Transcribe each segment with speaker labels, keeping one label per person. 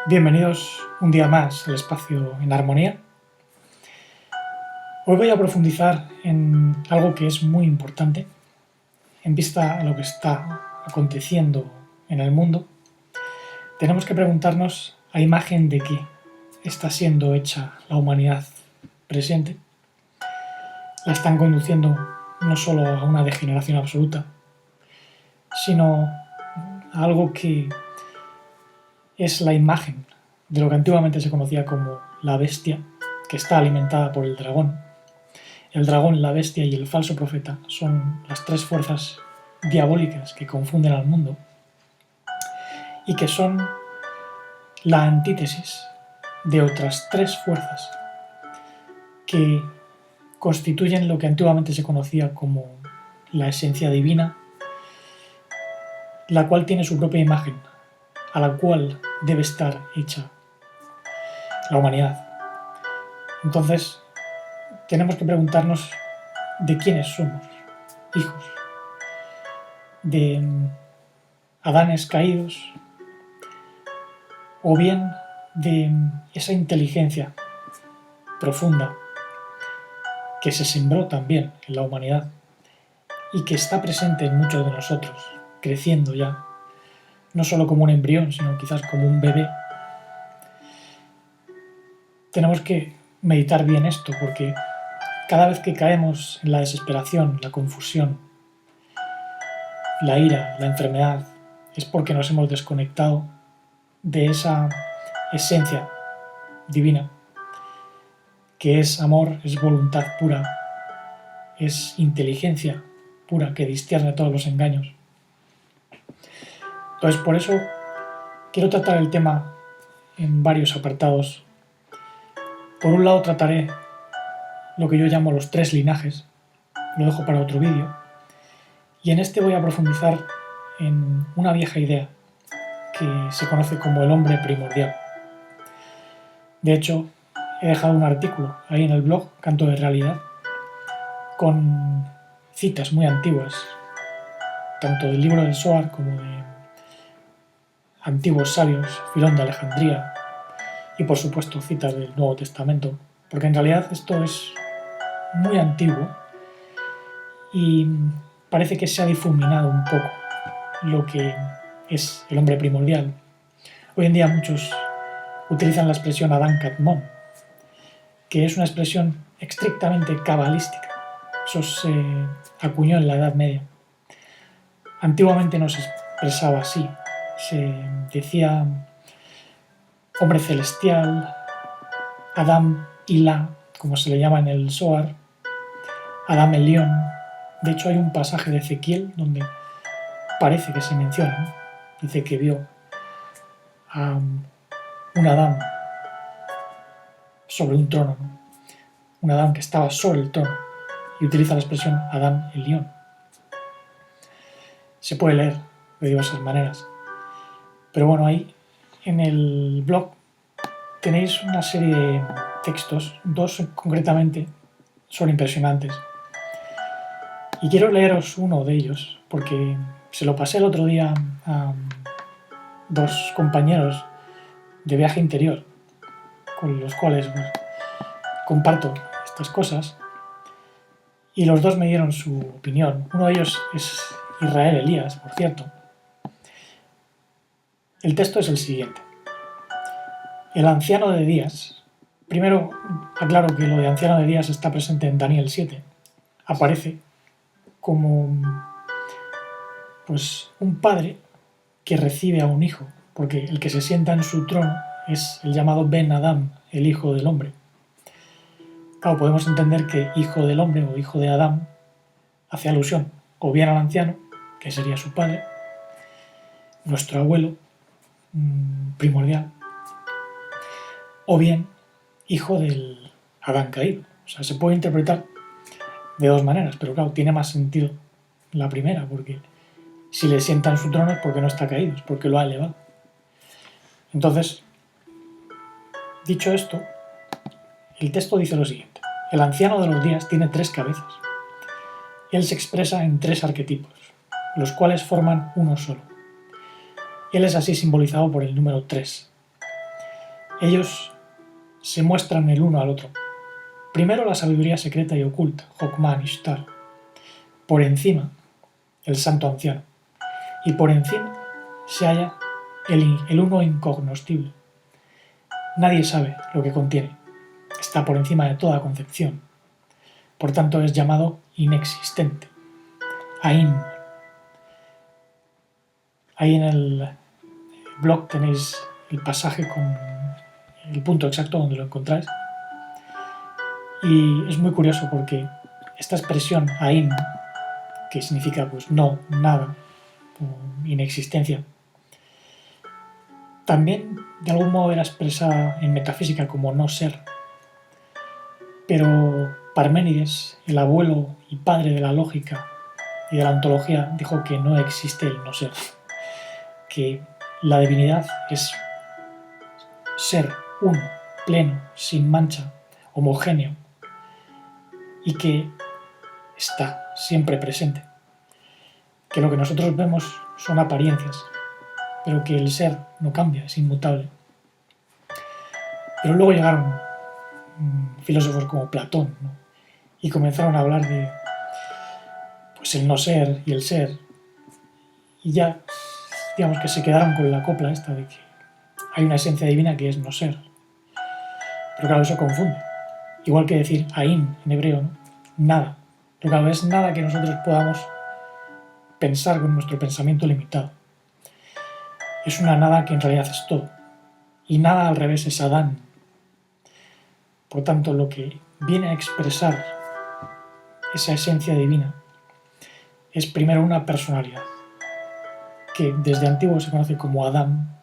Speaker 1: Bienvenidos un día más al espacio en armonía. Hoy voy a profundizar en algo que es muy importante en vista a lo que está aconteciendo en el mundo. Tenemos que preguntarnos a imagen de qué está siendo hecha la humanidad presente. La están conduciendo no solo a una degeneración absoluta, sino a algo que es la imagen de lo que antiguamente se conocía como la bestia, que está alimentada por el dragón. El dragón, la bestia y el falso profeta son las tres fuerzas diabólicas que confunden al mundo y que son la antítesis de otras tres fuerzas que constituyen lo que antiguamente se conocía como la esencia divina, la cual tiene su propia imagen, a la cual debe estar hecha la humanidad. Entonces, tenemos que preguntarnos de quiénes somos hijos, de Adanes caídos, o bien de esa inteligencia profunda que se sembró también en la humanidad y que está presente en muchos de nosotros, creciendo ya, no solo como un embrión, sino quizás como un bebé. Tenemos que meditar bien esto, porque cada vez que caemos en la desesperación, la confusión, la ira, la enfermedad, es porque nos hemos desconectado de esa esencia divina, que es amor, es voluntad pura, es inteligencia pura que discierne todos los engaños. Entonces, por eso quiero tratar el tema en varios apartados. Por un lado trataré lo que yo llamo los tres linajes, lo dejo para otro vídeo, y en este voy a profundizar en una vieja idea que se conoce como el hombre primordial. De hecho, he dejado un artículo ahí en el blog, Canto de Realidad, con citas muy antiguas, tanto del libro del Zohar como de antiguos sabios, Filón de Alejandría, y por supuesto citas del Nuevo Testamento, porque en realidad esto es muy antiguo y parece que se ha difuminado un poco lo que es el hombre primordial. Hoy en día muchos utilizan la expresión Adán Kadmon, que es una expresión estrictamente cabalística. Eso se acuñó en la Edad Media. Antiguamente no se expresaba así, se decía hombre celestial, Adam Ilá, como se le llama en el Zohar, Adam Elión. De hecho hay un pasaje de Ezequiel donde parece que se menciona, ¿no? Dice que vio a un Adán sobre un trono, ¿no? Un Adán que estaba sobre el trono, y utiliza la expresión Adam Elión. Se puede leer de diversas maneras, pero bueno, ahí en el blog tenéis una serie de textos, dos concretamente son impresionantes, y quiero leeros uno de ellos porque se lo pasé el otro día a dos compañeros de viaje interior con los cuales comparto estas cosas, y los dos me dieron su opinión. Uno de ellos es Israel Elías, por cierto. El texto es el siguiente: el anciano de días. Primero aclaro que lo de anciano de días está presente en Daniel 7. Aparece como pues un padre que recibe a un hijo, porque el que se sienta en su trono es el llamado Ben Adam, el hijo del hombre. Claro, podemos entender que hijo del hombre o hijo de Adán hace alusión o bien al anciano, que sería su padre, nuestro abuelo primordial, o bien hijo del Adán caído. O sea, se puede interpretar de dos maneras, pero claro, tiene más sentido la primera, porque si le sienta en su trono es porque no está caído, es porque lo ha elevado. Entonces, dicho esto, el texto dice lo siguiente: el anciano de los días tiene tres cabezas. Él se expresa en tres arquetipos, los cuales forman uno solo. Él es así simbolizado por el número 3. ellos se muestran el uno al otro. Primero la sabiduría secreta y oculta, Hokmah Ishtar. Por encima, el santo anciano. Y por encima se halla el uno incognoscible. Nadie sabe lo que contiene. Está por encima de toda concepción. Por tanto es llamado inexistente. Ain. Ahí en el blog tenéis el pasaje con el punto exacto donde lo encontráis. Y es muy curioso porque esta expresión Ain, que significa pues no, nada, o inexistencia, también de algún modo era expresada en metafísica como no ser. Pero Parménides, el abuelo y padre de la lógica y de la ontología, dijo que no existe el no ser, que la divinidad es ser uno, pleno, sin mancha, homogéneo, y que está siempre presente. Que lo que nosotros vemos son apariencias, pero que el ser no cambia, es inmutable. Pero luego llegaron filósofos como Platón, ¿no? Y comenzaron a hablar de pues el no ser y el ser, y ya digamos que se quedaron con la copla esta de que hay una esencia divina que es no ser. Pero claro, eso confunde. Igual que decir Ain en hebreo, ¿no? Nada. Pero claro, es nada que nosotros podamos pensar con nuestro pensamiento limitado. Es una nada que en realidad es todo. Y nada al revés es Adán. Por tanto, lo que viene a expresar esa esencia divina es primero una personalidad, que desde antiguo se conoce como Adán,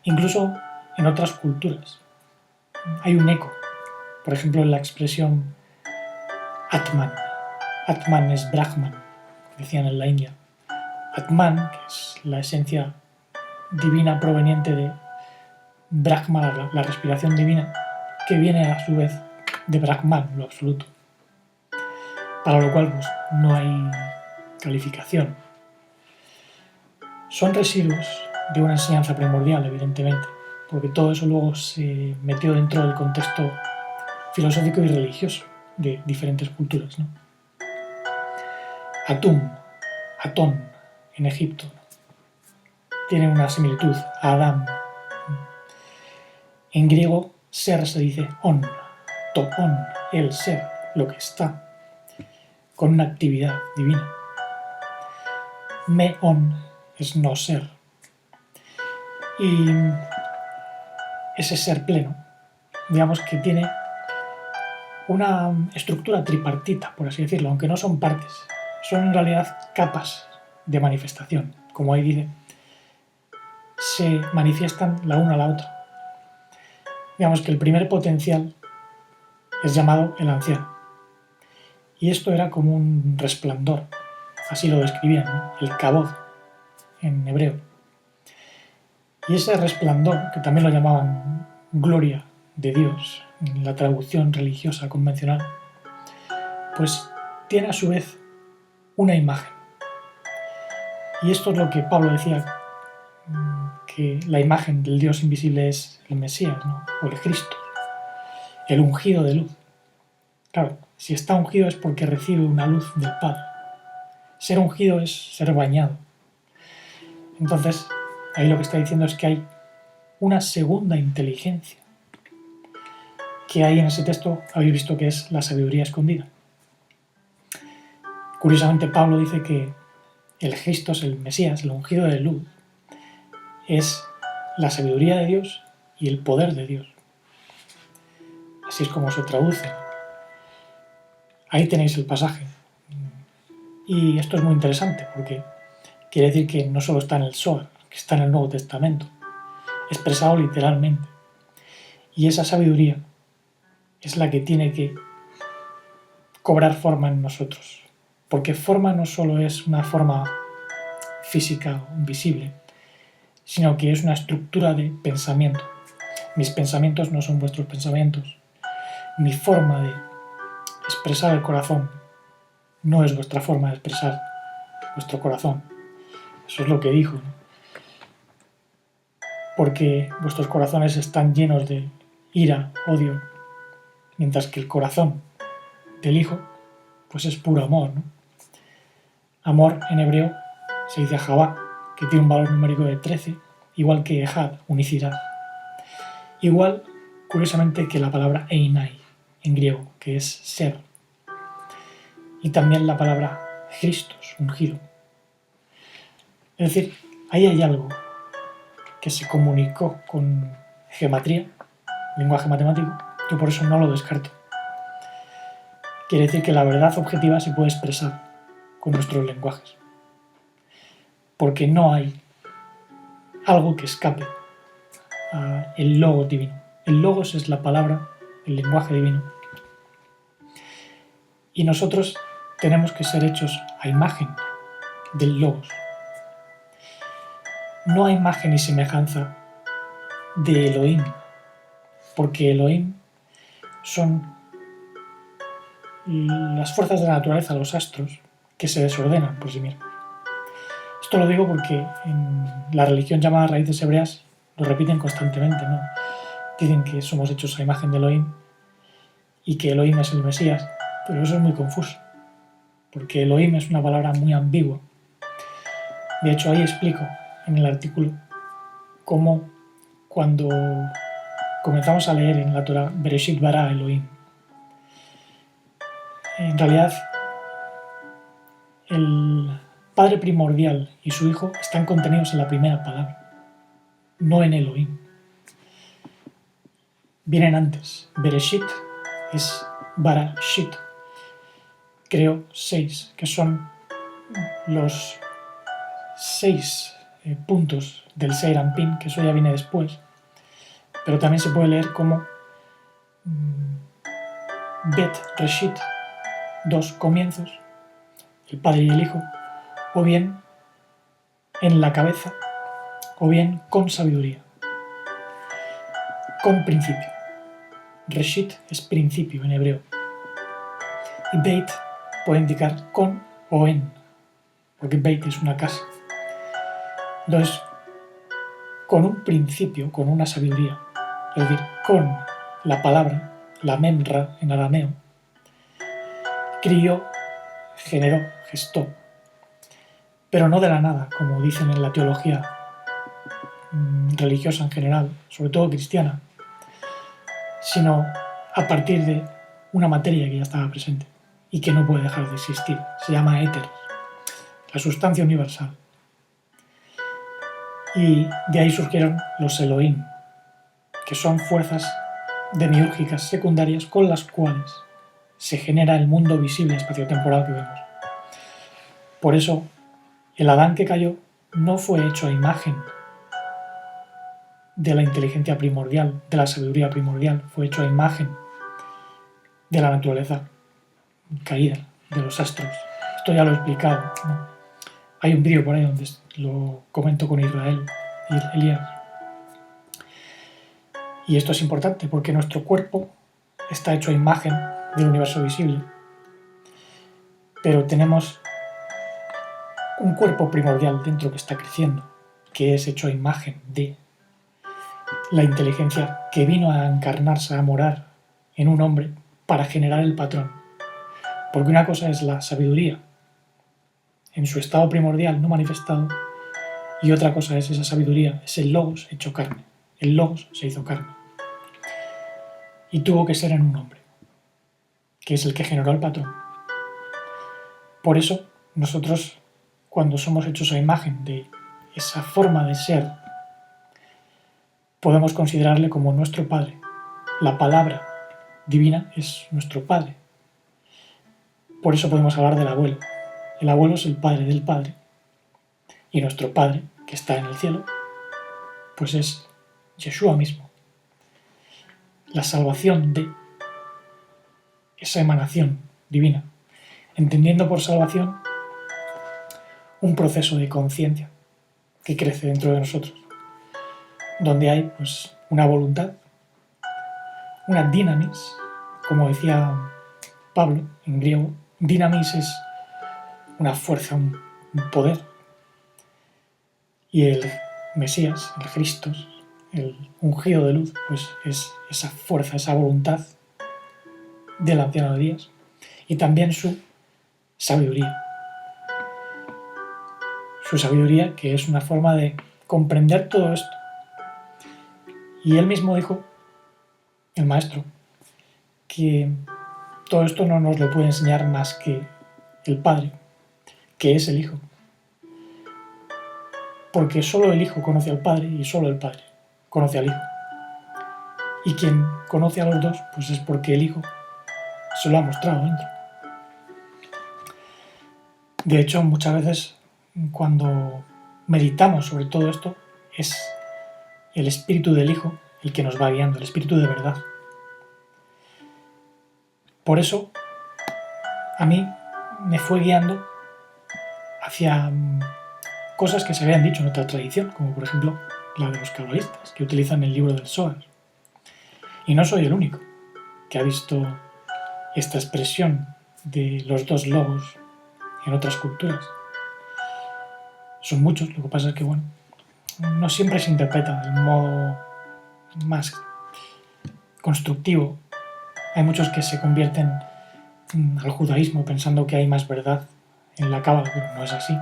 Speaker 1: incluso en otras culturas. Hay un eco, por ejemplo, en la expresión Atman. Atman es Brahman, decían en la India. Atman, que es la esencia divina proveniente de Brahma, la respiración divina, que viene a su vez de Brahman, lo absoluto. Para lo cual pues, no hay calificación. Son residuos de una enseñanza primordial, evidentemente, porque todo eso luego se metió dentro del contexto filosófico y religioso de diferentes culturas, ¿no? Atum, Atón, en Egipto, tiene una similitud a Adán. En griego, ser se dice on, toon, el ser, lo que está, con una actividad divina. Me-on es no ser. Y ese ser pleno, digamos que tiene una estructura tripartita, por así decirlo, aunque no son partes, son en realidad capas de manifestación, como ahí dice, se manifiestan la una a la otra. Digamos que el primer potencial es llamado el anciano, y esto era como un resplandor, así lo describían, ¿no? El kabod en hebreo. Y ese resplandor, que también lo llamaban gloria de Dios en la traducción religiosa convencional, pues tiene a su vez una imagen. Y esto es lo que Pablo decía, que la imagen del Dios invisible es el Mesías, ¿no? O el Cristo, el ungido de luz. Claro, si está ungido es porque recibe una luz del Padre. Ser ungido es ser bañado. Entonces, ahí lo que está diciendo es que hay una segunda inteligencia, que ahí en ese texto habéis visto que es la sabiduría escondida. Curiosamente, Pablo dice que el Christos, el Mesías, el ungido de luz, es la sabiduría de Dios y el poder de Dios. Así es como se traduce. Ahí tenéis el pasaje. Y esto es muy interesante porque quiere decir que no solo está en el Zohar, que está en el Nuevo Testamento, expresado literalmente. Y esa sabiduría es la que tiene que cobrar forma en nosotros. Porque forma no solo es una forma física o visible, sino que es una estructura de pensamiento. Mis pensamientos no son vuestros pensamientos. Mi forma de expresar el corazón no es vuestra forma de expresar vuestro corazón. Eso es lo que dijo, ¿no? porque vuestros corazones están llenos de ira, odio, mientras que el corazón del Hijo pues es puro amor, ¿no? Amor en hebreo se dice Javá, que tiene un valor numérico de 13, igual que Ejad, unicidad. Igual, curiosamente, que la palabra Einai en griego, que es ser. Y también la palabra Christos, ungido. Es decir, ahí hay algo que se comunicó con gematría, lenguaje matemático. Yo por eso no lo descarto. Quiere decir que la verdad objetiva se puede expresar con nuestros lenguajes. Porque no hay algo que escape al logos divino. El logos es la palabra, el lenguaje divino. Y nosotros tenemos que ser hechos a imagen del logos. No a imagen y semejanza de Elohim, porque Elohim son las fuerzas de la naturaleza, los astros, que se desordenan por sí mismos. Esto lo digo porque en la religión llamada raíces hebreas lo repiten constantemente, ¿no? Dicen que somos hechos a imagen de Elohim y que Elohim es el Mesías, pero eso es muy confuso, porque Elohim es una palabra muy ambigua. De hecho, ahí explico en el artículo cómo cuando comenzamos a leer en la Torah Bereshit bara Elohim, en realidad el Padre primordial y su Hijo están contenidos en la primera palabra, no en Elohim. Vienen antes. Bereshit es Barashit. Creo 6, que son los 6 puntos del Seir Anpin, que eso ya viene después. Pero también se puede leer como Bet Reshit, 2 comienzos, el Padre y el Hijo, o bien en la cabeza, o bien con sabiduría, con principio. Reshit es principio en hebreo. Y Beit puede indicar con o en, porque Beit es una casa. Entonces, con un principio, con una sabiduría, es decir, con la palabra, la memra en arameo, crió, generó, gestó, pero no de la nada, como dicen en la teología religiosa en general, sobre todo cristiana, sino a partir de una materia que ya estaba presente y que no puede dejar de existir. Se llama éter, la sustancia universal. Y de ahí surgieron los Elohim, que son fuerzas demiúrgicas secundarias con las cuales se genera el mundo visible espaciotemporal que vemos. Por eso, el Adán que cayó no fue hecho a imagen de la inteligencia primordial, de la sabiduría primordial, fue hecho a imagen de la naturaleza caída, de los astros. Esto ya lo he explicado, ¿no? Hay un vídeo por ahí donde lo comento con Israel y Elías. Y esto es importante porque nuestro cuerpo está hecho a imagen del universo visible, pero tenemos un cuerpo primordial dentro que está creciendo, que es hecho a imagen de la inteligencia que vino a encarnarse, a morar en un hombre para generar el patrón. Porque una cosa es la sabiduría en su estado primordial no manifestado y otra cosa es esa sabiduría, es el logos hecho carne. El logos se hizo carne y tuvo que ser en un hombre, que es el que generó el patrón. Por eso nosotros, cuando somos hechos a imagen de esa forma de ser, podemos considerarle como nuestro Padre. La palabra divina es nuestro Padre. Por eso podemos hablar del abuelo. El abuelo es el padre del Padre. Y nuestro Padre, que está en el cielo, pues es Yeshua mismo. La salvación de esa emanación divina. Entendiendo por salvación un proceso de conciencia que crece dentro de nosotros, donde hay pues una voluntad, una dinamis, como decía Pablo en griego. Dinamis es una fuerza, un poder, y el Mesías, el Christos, el ungido de luz, pues es esa fuerza, esa voluntad del Anciano de Días y también su sabiduría. Su sabiduría, que es una forma de comprender todo esto. Y él mismo dijo, el maestro, que todo esto no nos lo puede enseñar más que el Padre, que es el Hijo. Porque solo el Hijo conoce al Padre y solo el Padre conoce al Hijo. Y quien conoce a los dos, pues es porque el Hijo se lo ha mostrado dentro. De hecho, muchas veces cuando meditamos sobre todo esto, es el Espíritu del Hijo el que nos va guiando, el Espíritu de verdad. Por eso, a mí me fue guiando hacia cosas que se habían dicho en otra tradición, como por ejemplo la de los cabalistas, que utilizan el libro del Zohar. Y no soy el único que ha visto esta expresión de los dos logos en otras culturas. Son muchos, lo que pasa es que, bueno, no siempre se interpreta de un modo más constructivo. Hay muchos que se convierten al judaísmo pensando que hay más verdad en la cábala, pero no es así.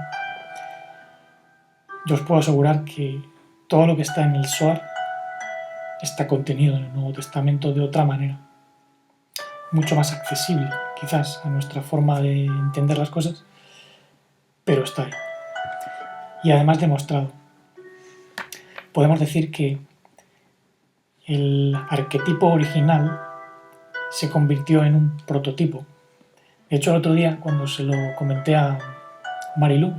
Speaker 1: Yo os puedo asegurar que todo lo que está en el Zohar está contenido en el Nuevo Testamento de otra manera, mucho más accesible, quizás, a nuestra forma de entender las cosas, pero está ahí. Y además demostrado. Podemos decir que el arquetipo original se convirtió en un prototipo. De hecho, el otro día, cuando se lo comenté a Marilu,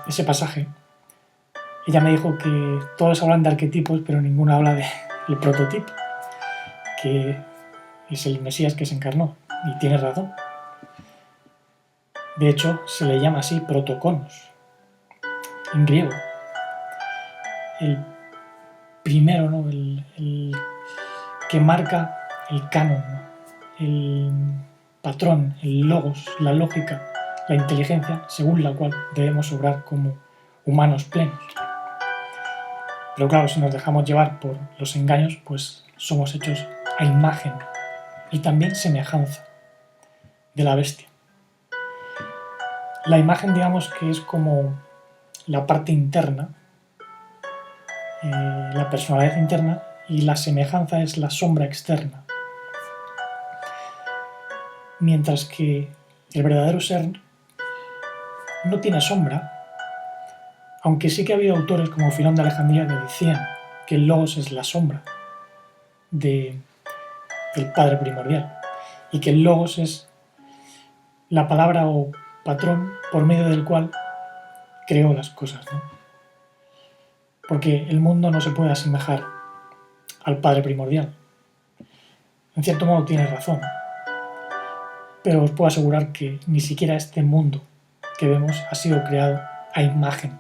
Speaker 1: ese pasaje, ella me dijo que todos hablan de arquetipos, pero ninguno habla del prototipo, que es el Mesías que se encarnó, y tiene razón. De hecho, se le llama así protoconos, en griego. El primero, ¿no? el que marca el canon, ¿no? El patrón, el logos, la lógica, la inteligencia, según la cual debemos obrar como humanos plenos. Pero claro, si nos dejamos llevar por los engaños, pues somos hechos a imagen y también semejanza de la bestia. La imagen, digamos que es como la parte interna, la personalidad interna, y la semejanza es la sombra externa. Mientras que el verdadero ser no tiene sombra, aunque sí que ha habido autores como Filón de Alejandría que decían que el logos es la sombra del Padre primordial y que el logos es la palabra o patrón por medio del cual creó las cosas, ¿no? Porque el mundo no se puede asemejar al Padre primordial. En cierto modo tiene razón, pero os puedo asegurar que ni siquiera este mundo que vemos ha sido creado a imagen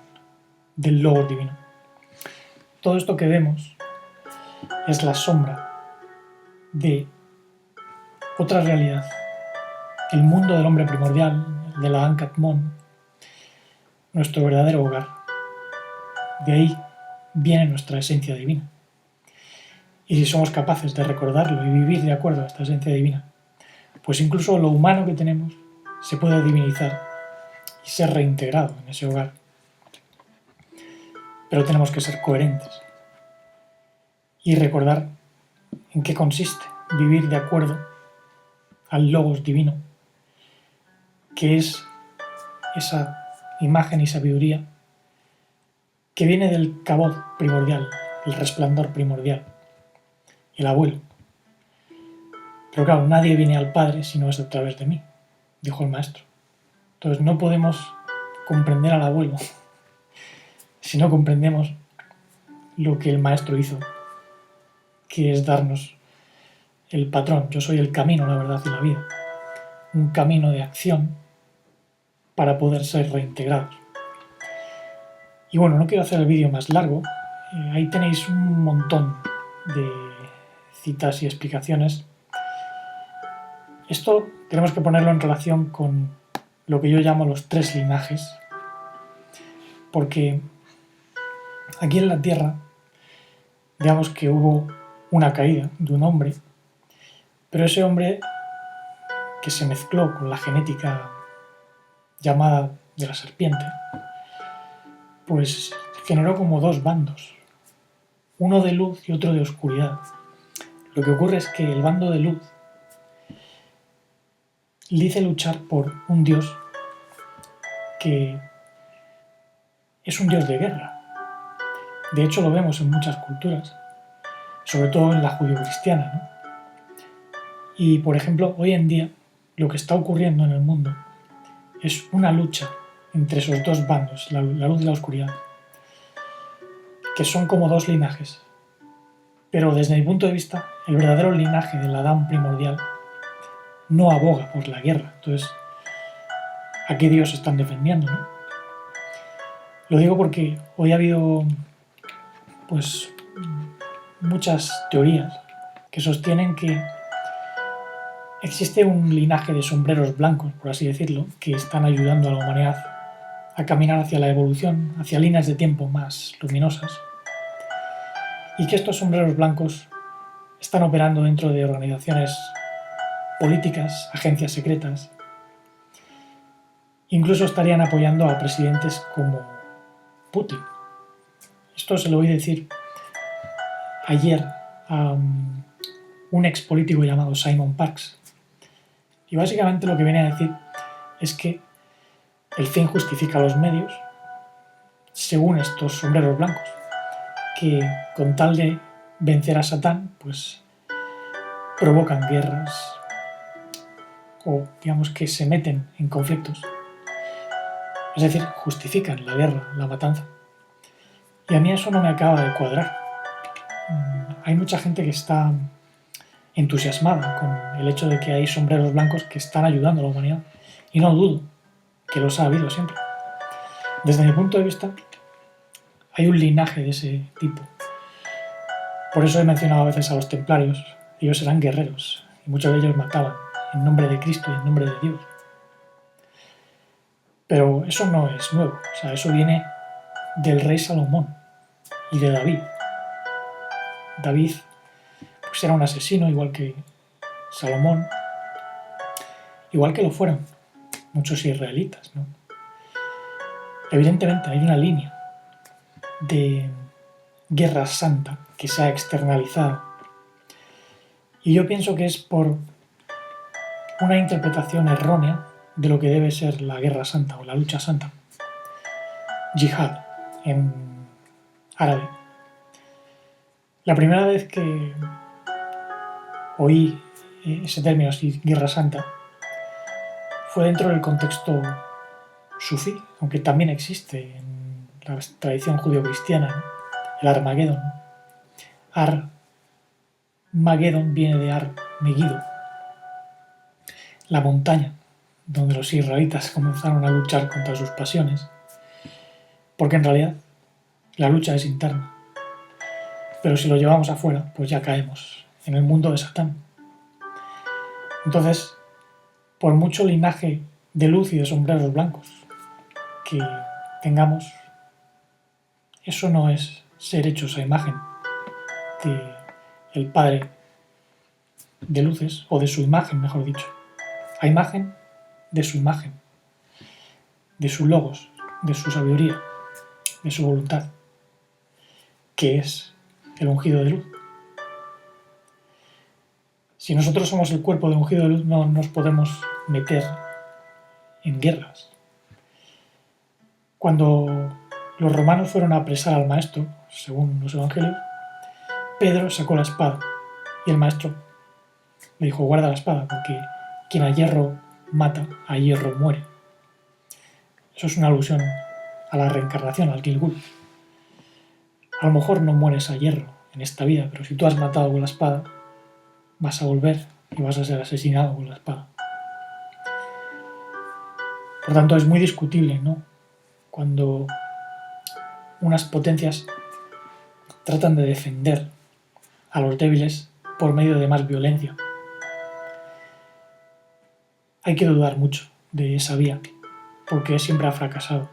Speaker 1: del Logos divino. Todo esto que vemos es la sombra de otra realidad, el mundo del hombre primordial, de la Ankat Mon, nuestro verdadero hogar. De ahí viene nuestra esencia divina. Y si somos capaces de recordarlo y vivir de acuerdo a esta esencia divina, pues incluso lo humano que tenemos se puede divinizar y ser reintegrado en ese hogar. Pero tenemos que ser coherentes y recordar en qué consiste vivir de acuerdo al Logos divino, que es esa imagen y sabiduría que viene del Kabod primordial, el resplandor primordial, el abuelo. Pero claro, nadie viene al Padre si no es a través de mí, dijo el maestro. Entonces no podemos comprender al abuelo si no comprendemos lo que el maestro hizo, que es darnos el patrón. Yo soy el camino, la verdad y la vida. Un camino de acción para poder ser reintegrados. Y bueno, no quiero hacer el vídeo más largo. Ahí tenéis un montón de citas y explicaciones. Esto tenemos que ponerlo en relación con lo que yo llamo los tres linajes, porque Aquí en la Tierra, digamos que hubo una caída de un hombre, pero ese hombre que se mezcló con la genética llamada de la serpiente, pues generó como dos bandos, uno de luz y otro de oscuridad. Lo que ocurre es que el bando de luz dice luchar por un dios que es un dios de guerra. De hecho lo vemos en muchas culturas, sobre todo en la judio-cristiana, ¿no? Y por ejemplo, hoy en día lo que está ocurriendo en el mundo es una lucha entre esos dos bandos, la luz y la oscuridad, que son como dos linajes. Pero desde mi punto de vista, el verdadero linaje del Adán primordial no aboga por la guerra. Entonces, ¿a qué dios están defendiendo, no? Lo digo porque hoy ha habido pues muchas teorías que sostienen que existe un linaje de sombreros blancos, por así decirlo, que están ayudando a la humanidad a caminar hacia la evolución, hacia líneas de tiempo más luminosas, y que estos sombreros blancos están operando dentro de organizaciones políticas, agencias secretas, incluso estarían apoyando a presidentes como Putin. Esto se lo oí decir ayer a un ex político llamado Simon Parkes, y básicamente lo que viene a decir es que el fin justifica los medios, según estos sombreros blancos, que con tal de vencer a Satán, pues provocan guerras o digamos que se meten en conflictos. Es decir, justifican la guerra, la matanza. Y a mí eso no me acaba de cuadrar. Hay mucha gente que está entusiasmada con el hecho de que hay sombreros blancos que están ayudando a la humanidad. Y no dudo que los ha habido siempre. Desde mi punto de vista, hay un linaje de ese tipo. Por eso he mencionado a veces a los templarios. Ellos eran guerreros y muchos de ellos mataban en nombre de Cristo y en nombre de Dios. Pero eso no es nuevo. O sea, eso viene del rey Salomón y de David. David pues era un asesino igual que Salomón, igual que lo fueron muchos israelitas, ¿no? Evidentemente hay una línea de guerra santa que se ha externalizado, y yo pienso que es por una interpretación errónea de lo que debe ser la guerra santa o la lucha santa, yihad en árabe. La primera vez que oí ese término así, guerra santa, fue dentro del contexto sufí, aunque también existe en la tradición judío-cristiana, ¿no? El Armagedón. Ar-Magedón viene de Ar-Megido, la montaña donde los israelitas comenzaron a luchar contra sus pasiones, porque en realidad la lucha es interna. Pero si lo llevamos afuera, pues ya caemos en el mundo de Satán. Entonces, por mucho linaje de luz y de sombreros blancos que tengamos, eso no es ser hechos a imagen del Padre de luces, o de su imagen, mejor dicho, a imagen de su imagen, de su logos, de su sabiduría, de su voluntad, que es el ungido de luz. Si nosotros somos el cuerpo de ungido de luz, no nos podemos meter en guerras. Cuando los romanos fueron a apresar al maestro, según los evangelios, Pedro sacó la espada y el maestro le dijo: guarda la espada, porque quien a hierro mata, a hierro muere. Eso es una alusión a la reencarnación, al Gilgul. A lo mejor no mueres a hierro en esta vida, pero si tú has matado con la espada, vas a volver y vas a ser asesinado con la espada. Por tanto, es muy discutible, ¿no?, cuando unas potencias tratan de defender a los débiles por medio de más violencia. Hay que dudar mucho de esa vía, porque siempre ha fracasado.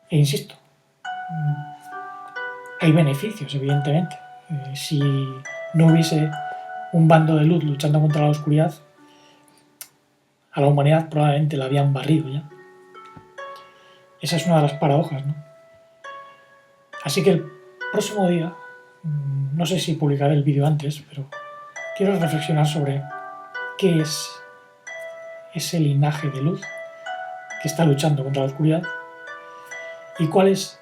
Speaker 1: E insisto, hay beneficios, evidentemente. Si no hubiese un bando de luz luchando contra la oscuridad, a la humanidad probablemente la habían barrido ya. Esa es una de las paradojas, ¿no? Así que el próximo día, no sé si publicaré el vídeo antes, pero quiero reflexionar sobre qué es ese linaje de luz que está luchando contra la oscuridad y cuál es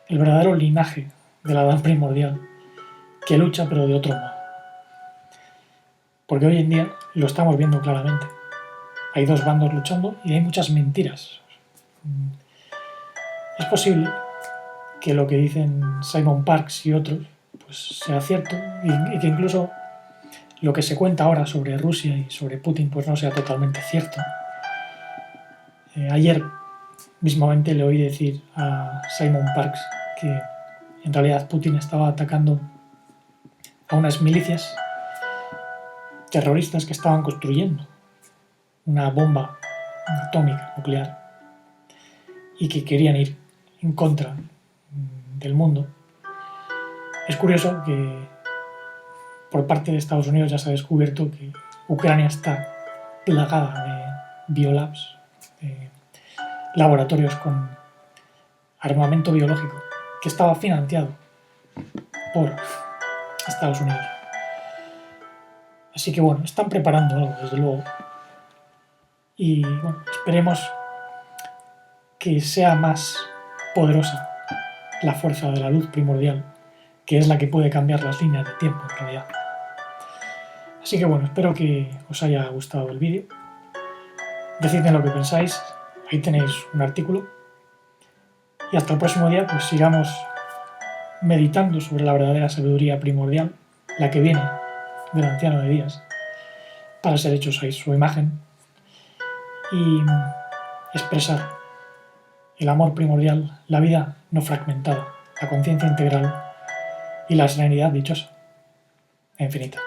Speaker 1: el verdadero linaje del Adán primordial que lucha pero de otro modo. Porque hoy en día lo estamos viendo claramente. Hay dos bandos luchando y hay muchas mentiras. Es posible que lo que dicen Simon Parkes y otros pues sea cierto y que incluso lo que se cuenta ahora sobre Rusia y sobre Putin pues no sea totalmente cierto. Ayer mismamente le oí decir a Simon Parkes que en realidad Putin estaba atacando a unas milicias terroristas que estaban construyendo una bomba atómica nuclear y que querían ir en contra del mundo. Es curioso que por parte de Estados Unidos ya se ha descubierto que Ucrania está plagada de biolabs, de laboratorios con armamento biológico que estaba financiado por Estados Unidos. Así que bueno, están preparando algo, desde luego. Y bueno, esperemos que sea más poderosa la fuerza de la luz primordial, que es la que puede cambiar las líneas de tiempo en realidad. Así que bueno, espero que os haya gustado el vídeo. Decidme lo que pensáis, ahí tenéis un artículo. Y hasta el próximo día, pues sigamos meditando sobre la verdadera sabiduría primordial, la que viene del anciano de días, para ser hechos a su imagen y expresar el amor primordial, la vida no fragmentada, la conciencia integral y la serenidad dichosa e infinita.